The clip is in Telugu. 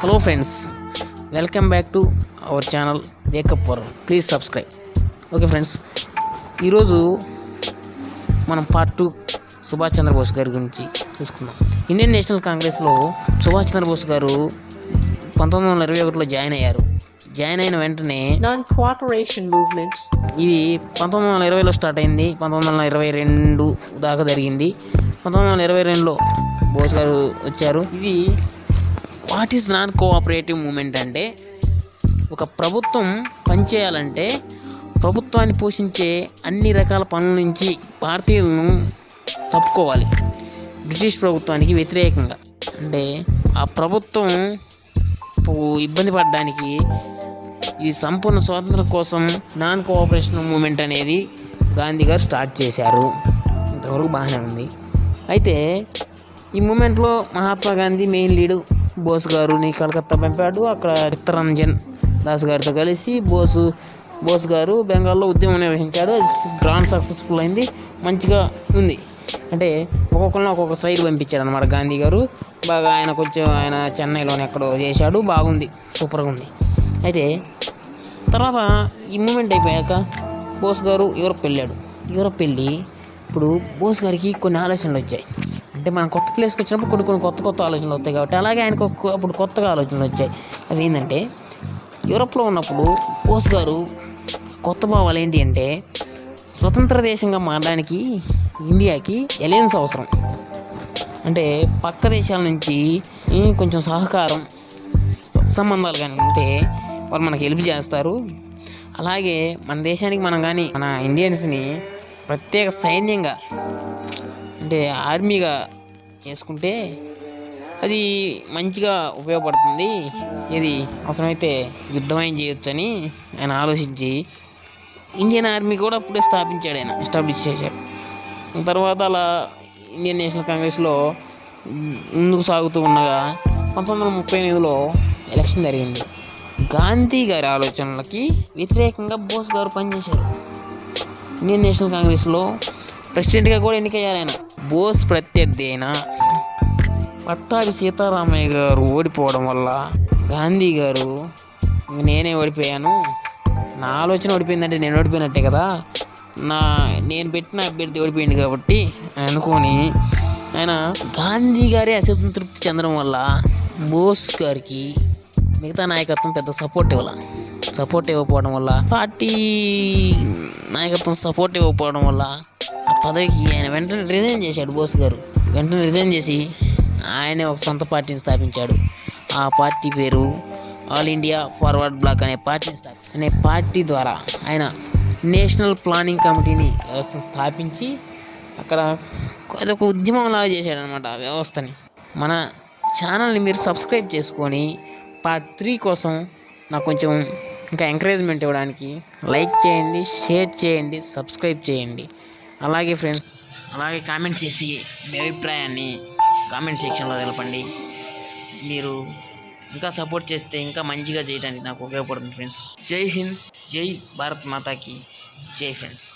Hello friends, welcome back to our channel wake up world. Please subscribe. Okay friends, ఈరోజు మనం పార్ట్ 2 సుభాష్ చంద్రబోస్ గారి గురించి చూసుకుందాం. ఇండియన్ నేషనల్ కాంగ్రెస్లో సుభాష్ చంద్రబోస్ గారు 1921లో జాయిన్ అయ్యారు. జాయిన్ అయిన వెంటనే నాన్ కోఆపరేషన్ మూవ్మెంట్ ఇది 1920లో స్టార్ట్ అయింది. 1922 దాకా జరిగింది. 1922లో బోస్ గారు వచ్చారు. ఇది what is non cooperative movement అంటే, ఒక ప్రభుత్వం పనిచేయాలంటే ప్రభుత్వాన్ని పోషించే అన్ని రకాల పనుల నుంచి భారతీయులను తప్పుకోవాలి బ్రిటిష్ ప్రభుత్వానికి వ్యతిరేకంగా. అంటే ఆ ప్రభుత్వం ఇబ్బంది పడడానికి ఈ సంపూర్ణ స్వాతంత్రం కోసం నాన్ కోఆపరేషన్ మూమెంట్ అనేది గాంధీ గారు స్టార్ట్ చేశారు. ఇంతవరకు బాగానే ఉంది. అయితే ఈ మూమెంట్లో మహాత్మా గాంధీ మెయిన్ లీడు. బోస్ గారుని కలకత్తా పంపాడు. అక్కడ చిత్తరంజన్ దాస్ గారితో కలిసి బోస్ గారు బెంగాల్లో ఉద్యమం నిర్వహించాడు. అది గ్రాండ్ సక్సెస్ఫుల్ అయింది, మంచిగా ఉంది. అంటే ఒక్కొక్కరిని ఒక్కొక్క స్టైల్ పంపించాడు అనమాట గాంధీ గారు. బాగా ఆయన చెన్నైలోనే ఎక్కడో చేశాడు, బాగుంది, సూపర్గా ఉంది. అయితే తర్వాత ఈ మూమెంట్ అయిపోయాక బోస్ గారు యూరప్ వెళ్ళాడు. యూరప్ వెళ్ళి ఇప్పుడు బోస్ గారికి కొన్ని ఆలోచనలు వచ్చాయి. అంటే మనం కొత్త ప్లేస్కి వచ్చినప్పుడు కొన్ని కొత్త ఆలోచనలు వస్తాయి కాబట్టి, అలాగే ఆయనకు అప్పుడు కొత్తగా ఆలోచనలు వచ్చాయి. అవి ఏంటంటే, యూరప్లో ఉన్నప్పుడు బోస్ గారు కొత్త భావాలు ఏంటి అంటే, స్వతంత్ర దేశంగా మారడానికి ఇండియాకి అలయన్స్ అవసరం. అంటే పక్క దేశాల నుంచి కొంచెం సహకారం, సంబంధాలు కానీ ఉంటే వాళ్ళు మనకి హెల్ప్ చేస్తారు. అలాగే మన దేశానికి మనం కానీ మన ఇండియన్స్ని ప్రత్యేక సైన్యంగా అంటే ఆర్మీగా చేసుకుంటే అది మంచిగా ఉపయోగపడుతుంది. ఇది అవసరమైతే యుద్ధమైన చేయొచ్చని ఆయన ఆలోచించి ఇండియన్ ఆర్మీ కూడా అప్పుడే ఎస్టాబ్లిష్ చేశాడు. తర్వాత అలా ఇండియన్ నేషనల్ కాంగ్రెస్లో ముందుకు సాగుతూ ఉండగా 1938లో ఎలక్షన్ జరిగింది. గాంధీ గారి ఆలోచనలకి వ్యతిరేకంగా బోస్ గారు పనిచేశారు. ఇండియన్ నేషనల్ కాంగ్రెస్లో ప్రెసిడెంట్గా కూడా ఎన్నికయ్యారు ఆయన. బోస్ ప్రత్యర్థి అయిన పట్టాభి సీతారామయ్య గారు ఓడిపోవడం వల్ల గాంధీ గారు నేనే ఓడిపోయాను, నా ఆలోచన ఓడిపోయిందంటే నేను ఓడిపోయినట్టే కదా, నేను పెట్టిన అభ్యర్థి ఓడిపోయింది కాబట్టి అనుకొని ఆయన గాంధీ గారే అసంతృప్తి చెందడం వల్ల బోస్ గారికి మిగతా నాయకత్వం పెద్ద సపోర్ట్ ఇవ్వకపోవడం వల్ల, పార్టీ నాయకత్వం సపోర్ట్ ఇవ్వకపోవడం వల్ల ఆ పదవికి ఆయన వెంటనే రిజైన్ చేశాడు. బోస్ గారు వెంటనే రిజైన్ చేసి ఆయనే ఒక సొంత పార్టీని స్థాపించాడు. ఆ పార్టీ పేరు ఆల్ ఇండియా ఫార్వర్డ్ బ్లాక్ అనే పార్టీ ద్వారా ఆయన నేషనల్ ప్లానింగ్ కమిటీని వ్యవస్థ స్థాపించి అక్కడ అదొక ఉద్యమంలాగా చేశాడనమాట ఆ వ్యవస్థని. మన ఛానల్ని మీరు సబ్స్క్రైబ్ చేసుకొని పార్ట్ 3 కోసం నాకు కొంచెం ఇంకా ఎంకరేజ్మెంట్ ఇవ్వడానికి లైక్ చేయండి, షేర్ చేయండి, సబ్స్క్రైబ్ చేయండి. అలాగే ఫ్రెండ్స్, అలాగే కామెంట్ చేసి మీ అభిప్రాయాన్ని కామెంట్ సెక్షన్లో తెలపండి. మీరు ఇంకా సపోర్ట్ చేస్తే ఇంకా మంచిగా చేయడానికి నాకు ఉపయోగపడుతుంది ఫ్రెండ్స్. జై హింద్, జై భారత్ మాతాకి జై ఫ్రెండ్స్.